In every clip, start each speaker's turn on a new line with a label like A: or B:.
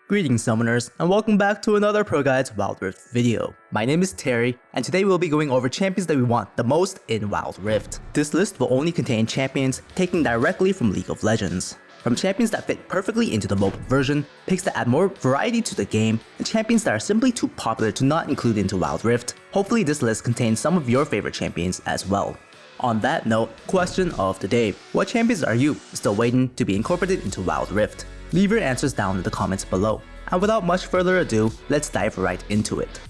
A: Greetings summoners, and welcome back to another ProGuides Wild Rift video. My name is Terry, and today we'll be going over champions that we want the most in Wild Rift. This list will only contain champions taken directly from League of Legends. From champions that fit perfectly into the mobile version, picks that add more variety to the game, and champions that are simply too popular to not include into Wild Rift. Hopefully this list contains some of your favorite champions as well. On that note, question of the day. What champions are you still waiting to be incorporated into Wild Rift? Leave your answers down in the comments below. And without much further ado, let's dive right into it.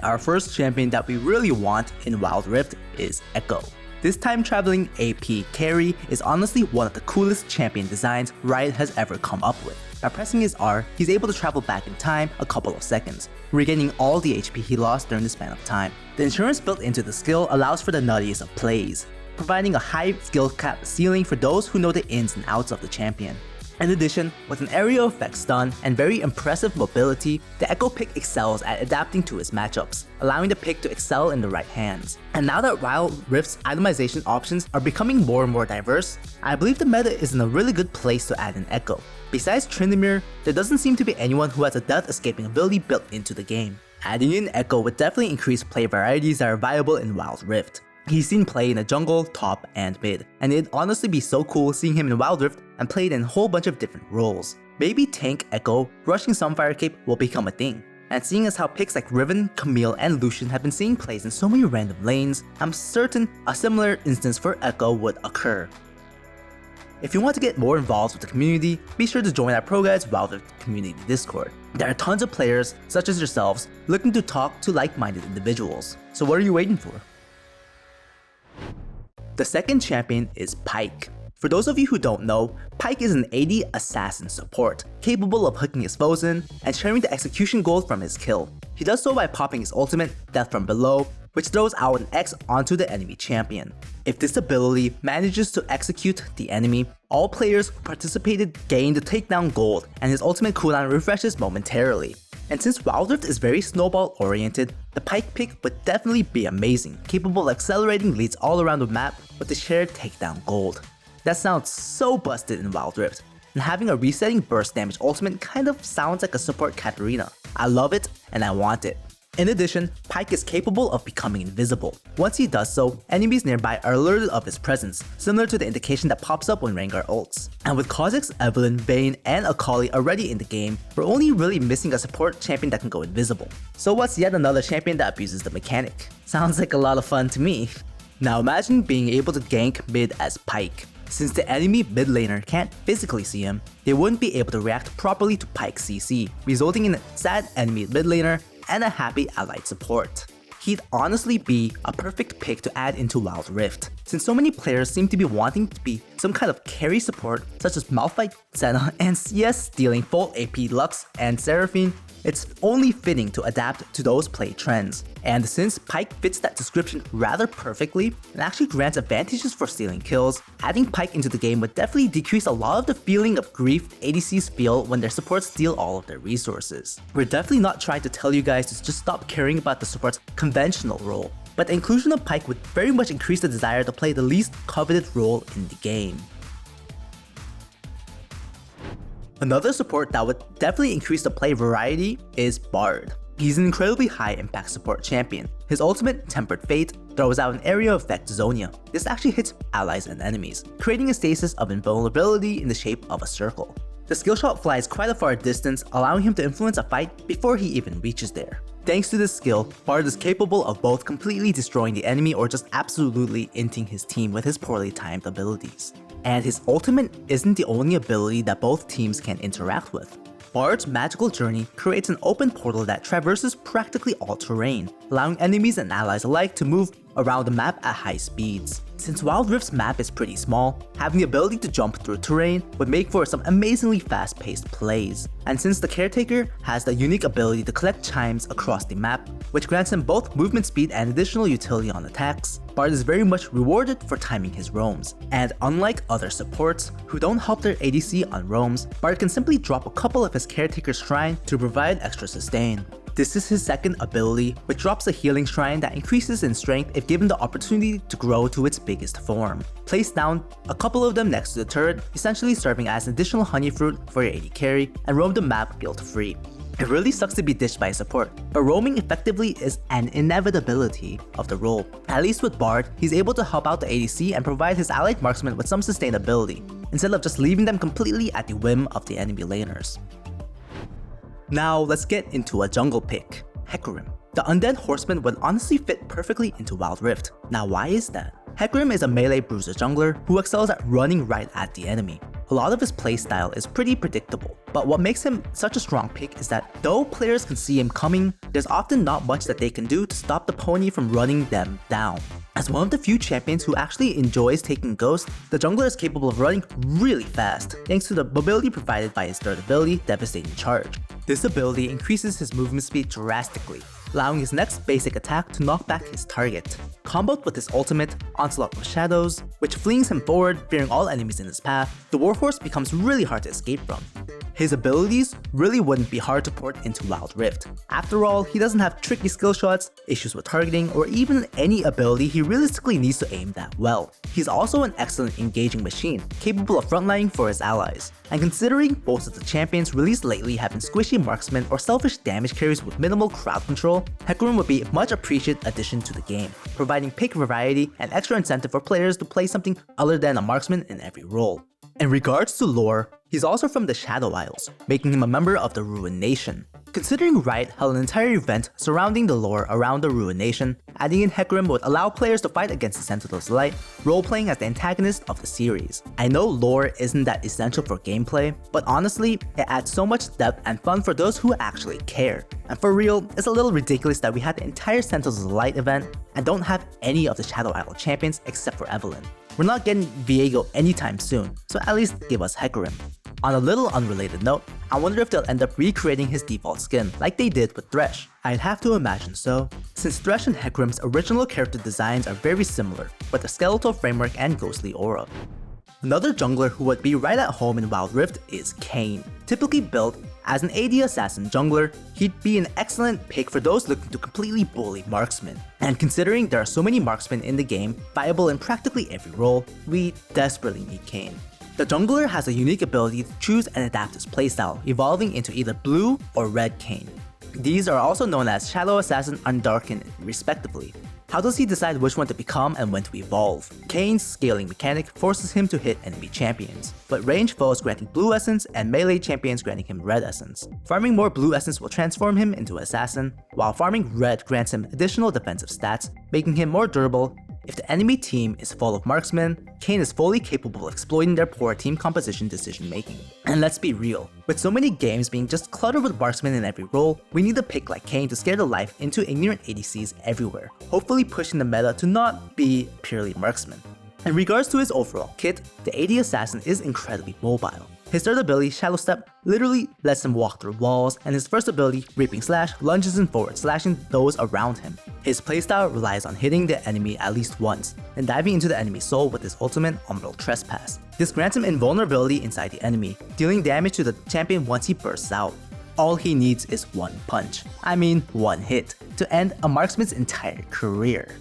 A: Our first champion that we really want in Wild Rift is Echo. This time traveling AP carry is honestly one of the coolest champion designs Riot has ever come up with. By pressing his R, he's able to travel back in time a couple of seconds, regaining all the HP he lost during the span of time. The insurance built into the skill allows for the nuttiest of plays, providing a high skill cap ceiling for those who know the ins and outs of the champion. In addition, with an area effect stun and very impressive mobility, the Echo pick excels at adapting to his matchups, allowing the pick to excel in the right hands. And now that Wild Rift's itemization options are becoming more and more diverse, I believe the meta is in a really good place to add an Echo. Besides Tryndamere, there doesn't seem to be anyone who has a death escaping ability built into the game. Adding in Echo would definitely increase play varieties that are viable in Wild Rift. He's seen play in the jungle, top, and mid, and it'd honestly be so cool seeing him in Wild Rift and played in a whole bunch of different roles. Maybe tank Echo, rushing Sunfire Cape will become a thing. And seeing as how picks like Riven, Camille, and Lucian have been seeing plays in so many random lanes, I'm certain a similar instance for Echo would occur. If you want to get more involved with the community, be sure to join our ProGuides Wild Rift community Discord. There are tons of players, such as yourselves, looking to talk to like-minded individuals. So what are you waiting for? The second champion is Pike. For those of you who don't know, Pike is an AD assassin support, capable of hooking his foes in and sharing the execution gold from his kill. He does so by popping his ultimate, Death from Below, which throws out an X onto the enemy champion. If this ability manages to execute the enemy, all players who participated gain the takedown gold, and his ultimate cooldown refreshes momentarily. And since Wild Rift is very snowball oriented, the Pike pick would definitely be amazing, capable of accelerating leads all around the map with the shared takedown gold. That sounds so busted in Wild Rift, and having a resetting burst damage ultimate kind of sounds like a support Katarina. I love it and I want it. In addition, Pike is capable of becoming invisible. Once he does so, enemies nearby are alerted of his presence, similar to the indication that pops up when Rengar ults. And with Kha'Zix, Evelynn, Vayne, and Akali already in the game, we're only really missing a support champion that can go invisible. So what's yet another champion that abuses the mechanic? Sounds like a lot of fun to me. Now imagine being able to gank mid as Pike. Since the enemy mid laner can't physically see him, they wouldn't be able to react properly to Pike's CC, resulting in a sad enemy mid laner and a happy allied support. He'd honestly be a perfect pick to add into Wild Rift, since so many players seem to be wanting to be some kind of carry support such as Malphite, Senna, and CS stealing full AP Lux and Seraphine. It's only fitting to adapt to those play trends. And since Pike fits that description rather perfectly and actually grants advantages for stealing kills, adding Pike into the game would definitely decrease a lot of the feeling of grief ADCs feel when their supports steal all of their resources. We're definitely not trying to tell you guys to just stop caring about the support's conventional role, but the inclusion of Pike would very much increase the desire to play the least coveted role in the game. Another support that would definitely increase the play variety is Bard. He's an incredibly high impact support champion. His ultimate, Tempered Fate, throws out an area effect Zonia. This actually hits allies and enemies, creating a stasis of invulnerability in the shape of a circle. The skill shot flies quite a far distance, allowing him to influence a fight before he even reaches there. Thanks to this skill, Bard is capable of both completely destroying the enemy or just absolutely inting his team with his poorly timed abilities. And his ultimate isn't the only ability that both teams can interact with. Bard's magical journey creates an open portal that traverses practically all terrain, allowing enemies and allies alike to move around the map at high speeds. Since Wild Rift's map is pretty small, having the ability to jump through terrain would make for some amazingly fast-paced plays. And since the Caretaker has the unique ability to collect chimes across the map, which grants him both movement speed and additional utility on attacks, Bard is very much rewarded for timing his roams. And unlike other supports who don't help their ADC on roams, Bard can simply drop a couple of his Caretaker's shrine to provide extra sustain. This is his second ability, which drops a healing shrine that increases in strength if given the opportunity to grow to its biggest form. Place down a couple of them next to the turret, essentially serving as an additional honey fruit for your AD carry, and roam the map guilt-free. It really sucks to be ditched by support, but roaming effectively is an inevitability of the role. At least with Bard, he's able to help out the ADC and provide his allied marksmen with some sustainability, instead of just leaving them completely at the whim of the enemy laners. Now let's get into a jungle pick, Hecarim. The undead horseman would honestly fit perfectly into Wild Rift. Now why is that? Hecarim is a melee bruiser jungler who excels at running right at the enemy. A lot of his playstyle is pretty predictable, but what makes him such a strong pick is that though players can see him coming, there's often not much that they can do to stop the pony from running them down. As one of the few champions who actually enjoys taking ghosts, the jungler is capable of running really fast, thanks to the mobility provided by his third ability, Devastating Charge. This ability increases his movement speed drastically, allowing his next basic attack to knock back his target. Comboed with his ultimate, Onslaught of Shadows, which flings him forward, fearing all enemies in his path, the Warhorse becomes really hard to escape from. His abilities really wouldn't be hard to port into Wild Rift. After all, he doesn't have tricky skill shots, issues with targeting, or even any ability he realistically needs to aim that well. He's also an excellent engaging machine, capable of frontlining for his allies. And considering most of the champions released lately have been squishy marksmen or selfish damage carries with minimal crowd control, Hecarim would be a much appreciated addition to the game, providing pick variety and extra incentive for players to play something other than a marksman in every role. In regards to lore, he's also from the Shadow Isles, making him a member of the Ruined Nation. Considering Riot held an entire event surrounding the lore around the Ruined Nation, adding in Hecarim would allow players to fight against the Sentinels Light, role-playing as the antagonist of the series. I know lore isn't that essential for gameplay, but honestly, it adds so much depth and fun for those who actually care. And for real, it's a little ridiculous that we had the entire Sentinels Light event and don't have any of the Shadow Isle champions except for Evelynn. We're not getting Viego anytime soon, so at least give us Hecarim. On a little unrelated note, I wonder if they'll end up recreating his default skin like they did with Thresh. I'd have to imagine so, since Thresh and Hecarim's original character designs are very similar, with a skeletal framework and ghostly aura. Another jungler who would be right at home in Wild Rift is Kane. Typically built as an AD assassin jungler, he'd be an excellent pick for those looking to completely bully marksmen. And considering there are so many marksmen in the game, viable in practically every role, we desperately need Kane. The jungler has a unique ability to choose and adapt his playstyle, evolving into either blue or red Kane. These are also known as Shadow Assassin and Darken, respectively. How does he decide which one to become and when to evolve? Kane's scaling mechanic forces him to hit enemy champions, but range foes granting blue essence and melee champions granting him red essence. Farming more blue essence will transform him into assassin, while farming red grants him additional defensive stats, making him more durable. If the enemy team is full of marksmen, Kane is fully capable of exploiting their poor team composition decision making. And let's be real, with so many games being just cluttered with marksmen in every role, we need a pick like Kane to scare the life into ignorant ADCs everywhere, hopefully pushing the meta to not be purely marksman. In regards to his overall kit, the AD Assassin is incredibly mobile. His third ability, Shadow Step, literally lets him walk through walls, and his first ability, Reaping Slash, lunges him forward, slashing those around him. His playstyle relies on hitting the enemy at least once, and diving into the enemy's soul with his ultimate, Umbral Trespass. This grants him invulnerability inside the enemy, dealing damage to the champion once he bursts out. All he needs is one punch, one hit, to end a marksman's entire career.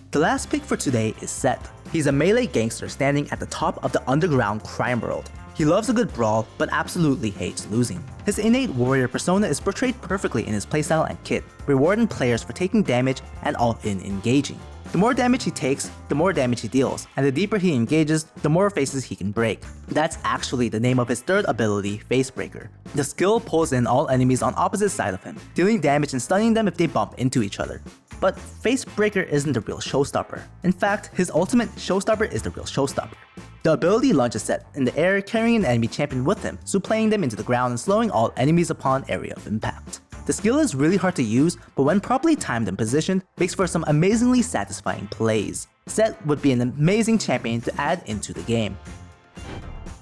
A: The last pick for today is Seth. He's a melee gangster standing at the top of the underground crime world. He loves a good brawl, but absolutely hates losing. His innate warrior persona is portrayed perfectly in his playstyle and kit, rewarding players for taking damage and all-in engaging. The more damage he takes, the more damage he deals, and the deeper he engages, the more faces he can break. That's actually the name of his third ability, Facebreaker. The skill pulls in all enemies on opposite side of him, dealing damage and stunning them if they bump into each other. But Facebreaker isn't the real showstopper. In fact, his ultimate showstopper is the real showstopper. The ability launches Seth in the air, carrying an enemy champion with him, supplaying them into the ground and slowing all enemies upon area of impact. The skill is really hard to use, but when properly timed and positioned, makes for some amazingly satisfying plays. Seth would be an amazing champion to add into the game.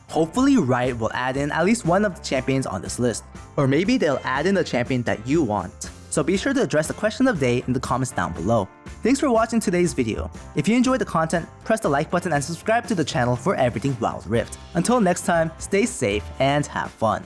A: Hopefully Riot will add in at least one of the champions on this list, or maybe they'll add in a champion that you want. So be sure to address the question of the day in the comments down below. Thanks for watching today's video. If you enjoyed the content, press the like button and subscribe to the channel for everything Wild Rift. Until next time, stay safe and have fun.